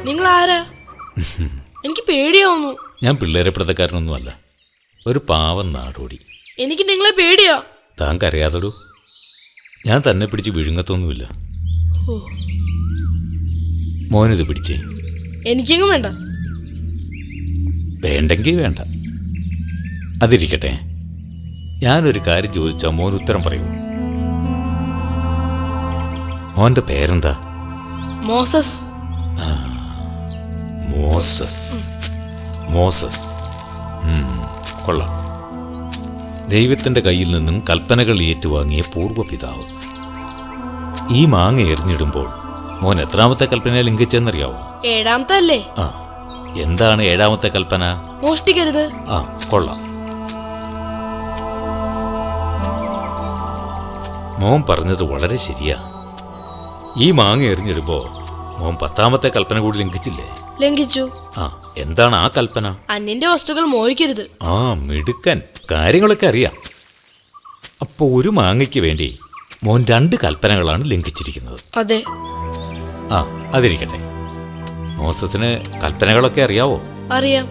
നിങ്ങൾ ആരാ? എനിക്ക് പേടിയാവുന്നു. ഞാൻ പിള്ളേരെ പിടുത്തക്കാരനൊന്നുമല്ല, ഒരു പാവം നാടോടി. എനിക്ക് നിങ്ങളെ പേടിയാ. താൻ കരയാതടൂ, ഞാൻ തന്നെ പിടിച്ച് വിഴുങ്ങത്തൊന്നുമില്ല. മോനിത് പിടിച്ചേ. എനിക്കെങ്ങും വേണ്ട. വേണ്ടെങ്കിൽ വേണ്ട, അതിരിക്കട്ടെ. ഞാനൊരു കാര്യം ചോദിച്ചാൽ മോൻ ഉത്തരം പറയൂ. മോന്റെ പേരെന്താ? മോസസ്. മോസസ്. മോസസ് കൊള്ളാം. ദൈവത്തിൻ്റെ കയ്യിൽ നിന്നും കൽപ്പനകൾ ഏറ്റുവാങ്ങിയ പൂർവ്വപിതാവ്. ഈ മാങ്ങ എറിഞ്ഞിടുമ്പോൾ മോൻ എത്രാമത്തെ കൽപ്പന ലംഘിച്ചെന്നറിയാവോ? 7ാമത്തെ അല്ലേ? ആ, എന്താണ് 7ാമത്തെ കൽപ്പന? മോഷ്ടിക്കരുത്. ആ, കൊള്ളാം. മോൻ പറഞ്ഞത് വളരെ ശരിയാ. ഈ മാങ്ങ എറിഞ്ഞിടുമ്പോ മോൻ 10ാമത്തെ കൽപ്പന കൂടി ലംഘിച്ചില്ലേ? ലംഘിച്ചു. ആ, എന്താണ് ആ കൽപ്പന? അന്യന്റെ വസ്തുക്കൾ മോഹിക്കരുത്. ആ, മിടുക്കൻ, കാര്യങ്ങളൊക്കെ അറിയാം. അപ്പോ ഒരു മാങ്ങയ്ക്ക് വേണ്ടി മോൻ 2 കൽപ്പനകളാണ് ലംഘിച്ചിരിക്കുന്നത്. അതെ. ആ, അതിരിക്കട്ടെ. മോസസിന് കൽപ്പനകളൊക്കെ അറിയാവോ? അറിയാം.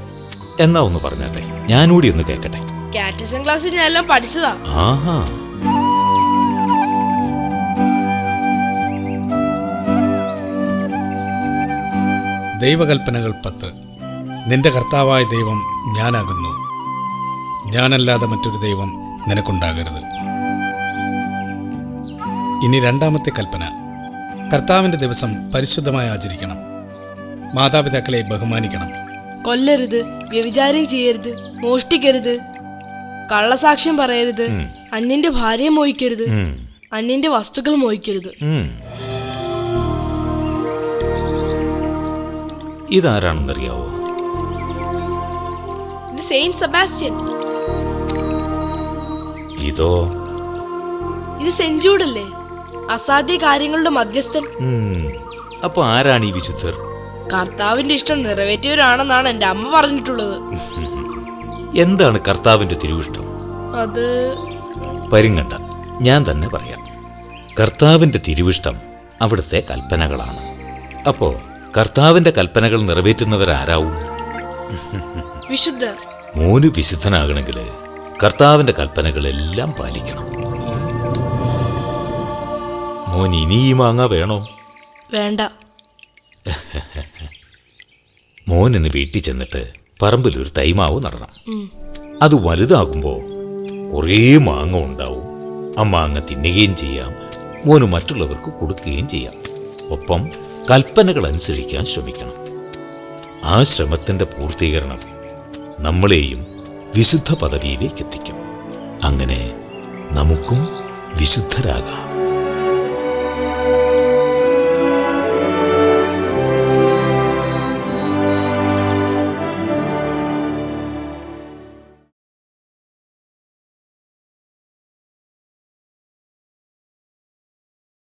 എന്നാ ഒന്ന് പറഞ്ഞാട്ടെ, ഞാനൂടി ഒന്ന് കേൾക്കട്ടെ. കാറ്റഗറിസം ക്ലാസ്സിൽ ഞാൻ എല്ലാം പഠിച്ചതാ. ആഹാ. ദൈവകൽപ്പനകൾ 10. നിന്റെ കർത്താവായ ദൈവം ഞാനാകുന്നു, ഞാനല്ലാതെ മറ്റൊരു ദൈവം നിനക്കുണ്ടാകരുത്. ഇനി 2ാമത്തെ കൽപ്പന, കർത്താവിൻ്റെ ദിവസം പരിശുദ്ധമായി ആചരിക്കണം. മാതാപിതാക്കളെ ബഹുമാനിക്കണം. കൊല്ലരുത്, വ്യഭിചാരം ചെയ്യരുത്, മോഷ്ടിക്കരുത്, കള്ളസാക്ഷ്യം പറയരുത്, അന്യന്റെ ഭാര്യയെ മോഹിക്കരുത്, അന്യന്റെ വസ്തുക്കൾ മോഹിക്കരുത്. ഇതാരാണെന്നറിയാവോ? ഇത് സെയിന്റ് സെബാസ്റ്റ്യൻ. ഇതോ? ഇത് സെന്റ് ജൂഡല്ലേ, അസാധ്യ കാര്യങ്ങളുടെ മധ്യസ്ഥൻ. അപ്പൊ ആരാണ് ഈ വിശുദ്ധർ? കർത്താവിന്റെ ഇഷ്ടം നിറവേറ്റിയവരാണെന്നാണ് എന്റെ അമ്മ പറഞ്ഞിട്ടുള്ളത്. എന്താണ് കർത്താവിന്റെ തിരുവിഷ്ടം? അത് പരിങ്ങണ്ട, ഞാൻ തന്നെ പറയാം. കർത്താവിന്റെ തിരുവിഷ്ടം അവിടുത്തെ കൽപ്പനകളാണ്. അപ്പോ കർത്താവിന്റെ കൽപ്പനകൾ നിറവേറ്റുന്നവരാരാവും? വിശുദ്ധർ. മോന് വിശുദ്ധനാകണമെങ്കിൽ കർത്താവിന്റെ കൽപ്പനകളെല്ലാം പാലിക്കണം. മോൻ ഇനി ഈ മാങ്ങ വേണോ? വേണ്ട. മോൻ ഇന്ന് വീട്ടിൽ ചെന്നിട്ട് പറമ്പിലൊരു തൈമാവ് നടണം. അത് വലുതാകുമ്പോൾ കുറേ മാങ്ങ ഉണ്ടാവും. ആ മാങ്ങ തിന്നുകയും ചെയ്യാം, മോന് മറ്റുള്ളവർക്ക് കൊടുക്കുകയും ചെയ്യാം. ഒപ്പം കൽപ്പനകൾ അനുസരിക്കാൻ ശ്രമിക്കണം. ആ ശ്രമത്തിന്റെ പൂർത്തീകരണം നമ്മളെയും വിശുദ്ധ പദവിയിലേക്ക് എത്തിക്കും. അങ്ങനെ നമുക്കും വിശുദ്ധരാകാം.